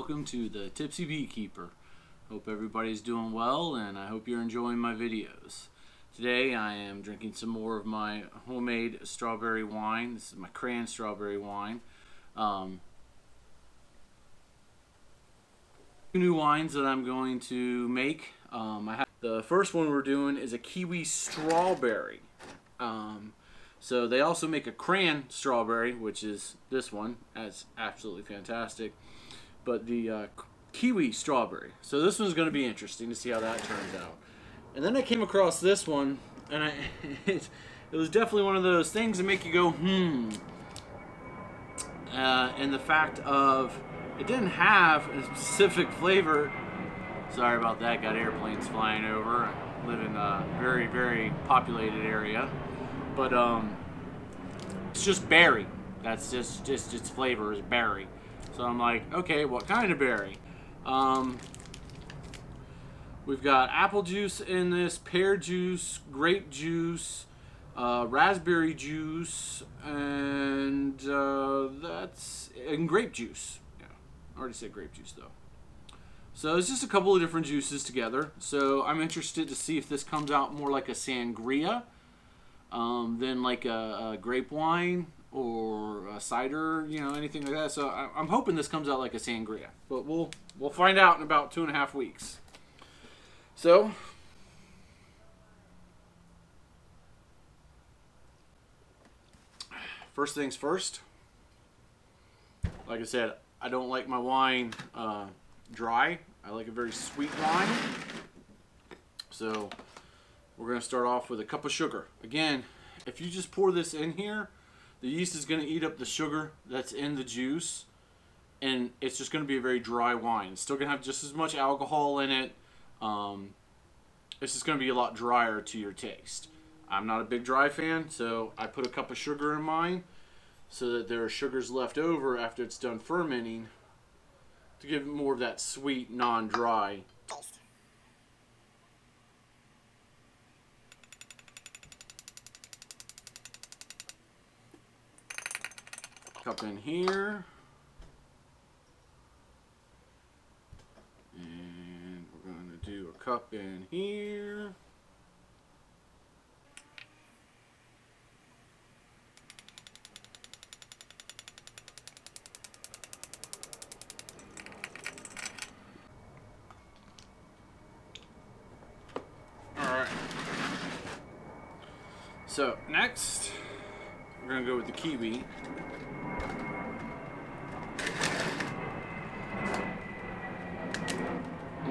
welcome to the Tipsy Beekeeper. Hope everybody's doing well, and I hope you're enjoying my videos. Today I am drinking some more of my homemade strawberry wine. This is my cran strawberry wine. Two new wines that I'm going to make. The first one we're doing is a kiwi strawberry. So they also make a cran strawberry, which is this one. That's absolutely fantastic. But the kiwi strawberry. So this one's going to be interesting to see how that turns out. And then I came across this one, and it was definitely one of those things that make you go, and the fact of it didn't have a specific flavor. Sorry about that. Got airplanes flying over. I live in a very, very populated area. But it's just berry. That's just its flavor is berry. So I'm like, okay, what kind of berry? We've got apple juice in this, pear juice, grape juice, raspberry juice, and grape juice. Yeah, I already said grape juice though. So it's just a couple of different juices together. So I'm interested to see if this comes out more like a sangria than like a grape wine or a cider, you know, anything like that. So I'm hoping this comes out like a sangria, but we'll find out in about 2.5 weeks. So first things first. Like I said, I don't like my wine dry. I like a very sweet wine. So we're going to start off with a cup of sugar. Again, if you just pour this in here, the yeast is going to eat up the sugar that's in the juice, and it's just going to be a very dry wine. It's still going to have just as much alcohol in it. It's just going to be a lot drier to your taste. I'm not a big dry fan, so I put a cup of sugar in mine so that there are sugars left over after it's done fermenting to give it more of that sweet, non-dry taste. Cup in here, and we're going to do a cup in here. Alright, so next we're going to go with the kiwi.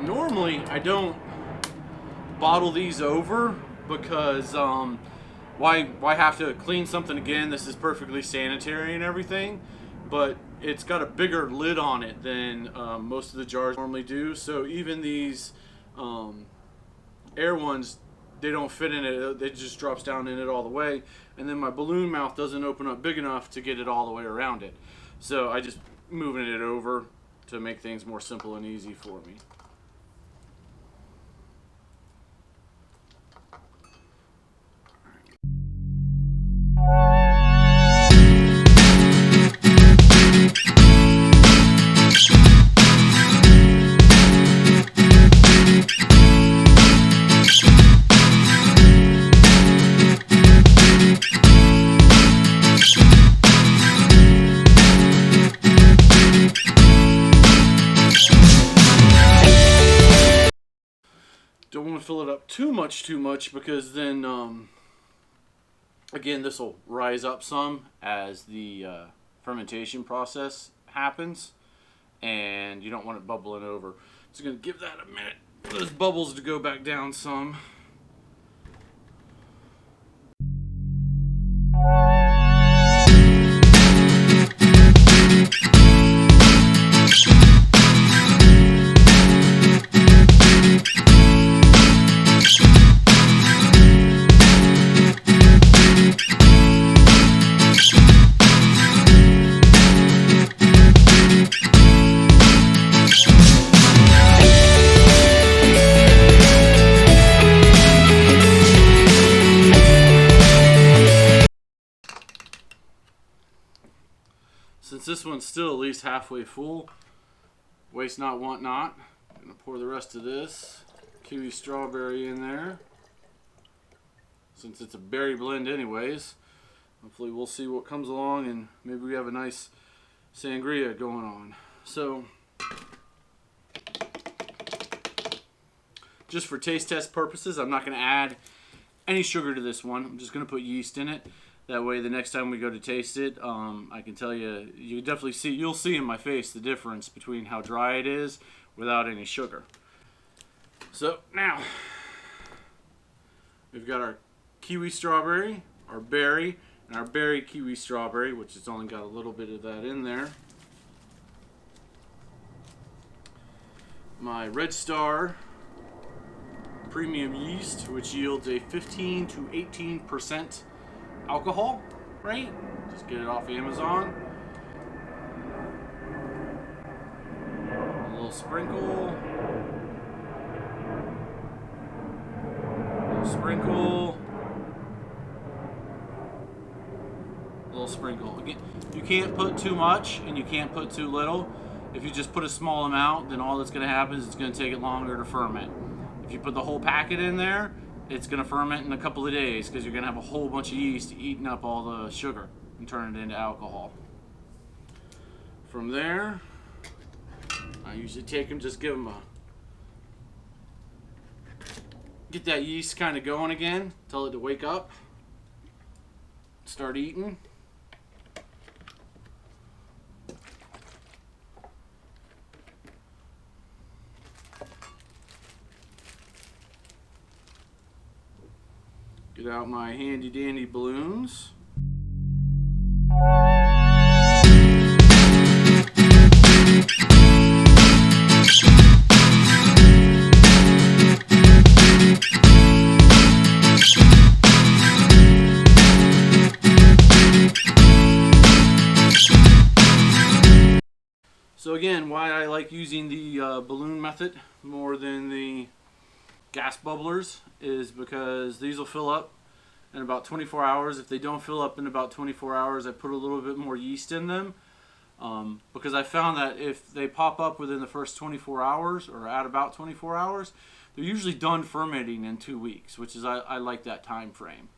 Normally, I don't bottle these over because why have to clean something again? This is perfectly sanitary and everything, but it's got a bigger lid on it than most of the jars normally do. So even these air ones, they don't fit in it. It just drops down in it all the way, and then my balloon mouth doesn't open up big enough to get it all the way around it. So I just moving it over to make things more simple and easy for me. Don't want to fill it up too much because then again, this will rise up some as the fermentation process happens, and you don't want it bubbling over. Just going to give that a minute for those bubbles to go back down some. Since this one's still at least halfway full, Waste not, want not. I'm gonna pour the rest of this kiwi strawberry in there. Since it's a berry blend anyways, hopefully we'll see what comes along and maybe we have a nice sangria going on. So, just for taste test purposes, I'm not going to add any sugar to this one. I'm just going to put yeast in it. That way the next time we go to taste it, I can tell you, you'll see in my face the difference between how dry it is without any sugar. So now, we've got our kiwi strawberry, our berry, and our berry kiwi strawberry, which has only got a little bit of that in there. My Red Star premium yeast, which yields a 15 to 18% alcohol rate. Just get it off Amazon. A little sprinkle. A little sprinkle. A little sprinkle. Again, you can't put too much and you can't put too little. If you just put a small amount, then all that's going to happen is it's going to take it longer to ferment. If you put the whole packet in there, it's going to ferment in a couple of days because you're going to have a whole bunch of yeast eating up all the sugar and turn it into alcohol. From there, I usually take them, just give them get that yeast kind of going again, tell it to wake up, start eating. Get out my handy dandy balloons. So again, why I like using the balloon method more than the gas bubblers is because these will fill up in about 24 hours. If they don't fill up in about 24 hours, I put a little bit more yeast in them because I found that if they pop up within the first 24 hours or at about 24 hours, they're usually done fermenting in 2 weeks, which is I like that time frame.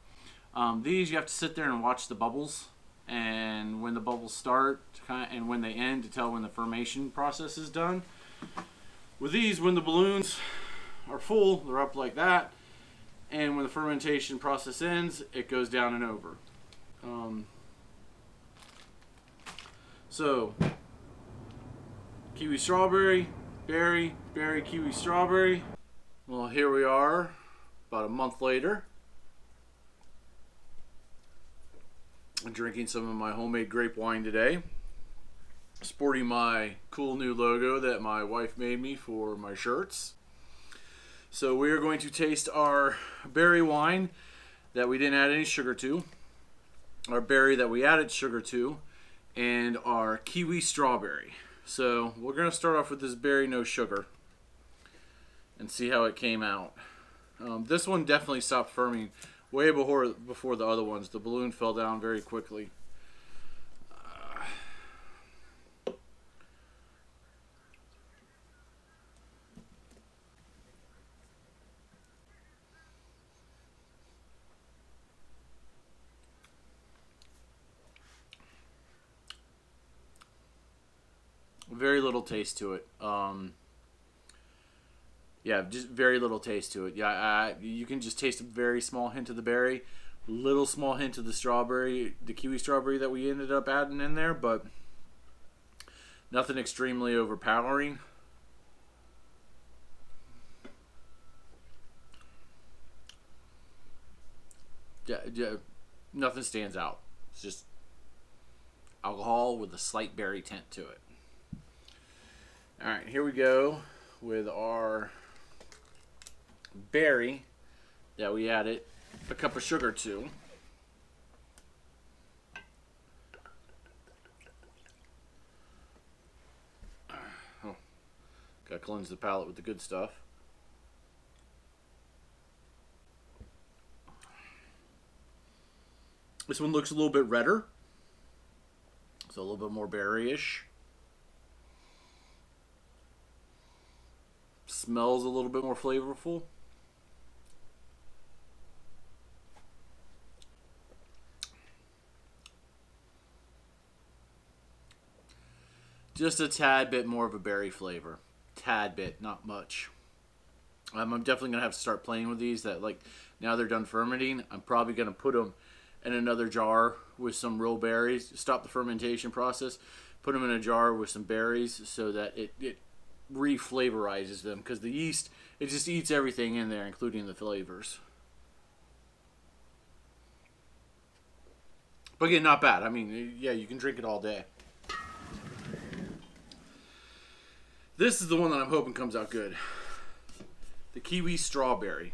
These you have to sit there and watch the bubbles, and when the bubbles start and when they end to tell when the fermentation process is done. With these, when the balloons are full, they're up like that, and when the fermentation process ends, it goes down and over. So kiwi strawberry, berry, berry, kiwi strawberry. Well, here we are about a month later. I'm drinking some of my homemade grape wine today, sporting my cool new logo that my wife made me for my shirts. So we are going to taste our berry wine that we didn't add any sugar to, our berry that we added sugar to, and our kiwi strawberry. So we're going to start off with this berry no sugar and see how it came out. This one definitely stopped fermenting way before the other ones. The balloon fell down very quickly. Very little taste to it. Yeah, just very little taste to it. Yeah, you can just taste a very small hint of the berry, little small hint of the strawberry, the kiwi strawberry that we ended up adding in there, but nothing extremely overpowering. Yeah, nothing stands out. It's just alcohol with a slight berry tint to it. All right, here we go with our berry that we added a cup of sugar to. Oh, gotta cleanse the palate with the good stuff. This one looks a little bit redder, so a little bit more berry-ish. smells a little bit more flavorful. Just a tad bit more of a berry flavor. Tad bit, not much. I'm definitely going to have to start playing with these. That, like, now they're done fermenting, I'm probably going to put them in another jar with some real berries. Stop the fermentation process. Put them in a jar with some berries so that it re-flavorizes them. Because the yeast, it just eats everything in there, including the flavors. But again, not bad. I mean, yeah, you can drink it all day. This is the one that I'm hoping comes out good. The kiwi strawberry.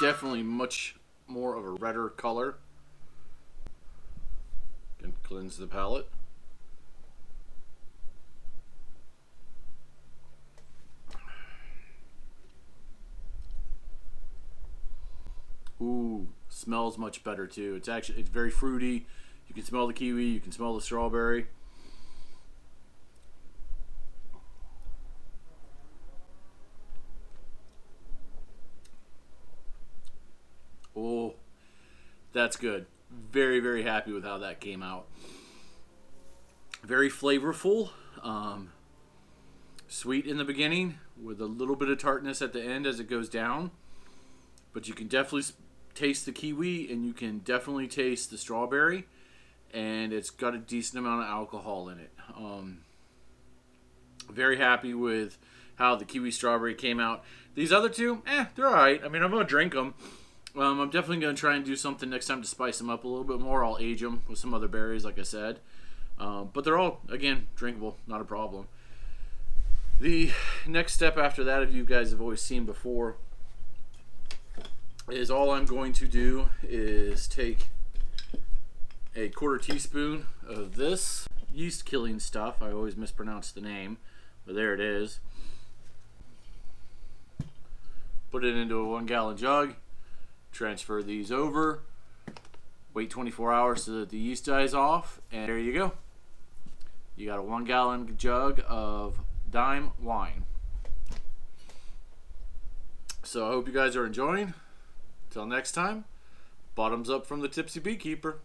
Definitely much more of a redder color. Can cleanse the palate. Ooh, smells much better too. It's very fruity. You can smell the kiwi, you can smell the strawberry. Oh, that's good. Very, very happy with how that came out. Very flavorful. Sweet in the beginning with a little bit of tartness at the end as it goes down. But you can definitely taste the kiwi and you can definitely taste the strawberry. And it's got a decent amount of alcohol in it. Very happy with how the kiwi strawberry came out. These other two, they're alright. I mean, I'm going to drink them. I'm definitely going to try and do something next time to spice them up a little bit more. I'll age them with some other berries, like I said. But they're all, again, drinkable. Not a problem. The next step after that, if you guys have always seen before, is all I'm going to do is take a 1/4 teaspoon of this yeast killing stuff. I always mispronounce the name, but there it is. Put it into a 1 gallon jug. Transfer these over. Wait 24 hours so that the yeast dies off, and there you go. You got a 1 gallon jug of dime wine. So I hope you guys are enjoying. Till next time, bottoms up from the Tipsy Beekeeper.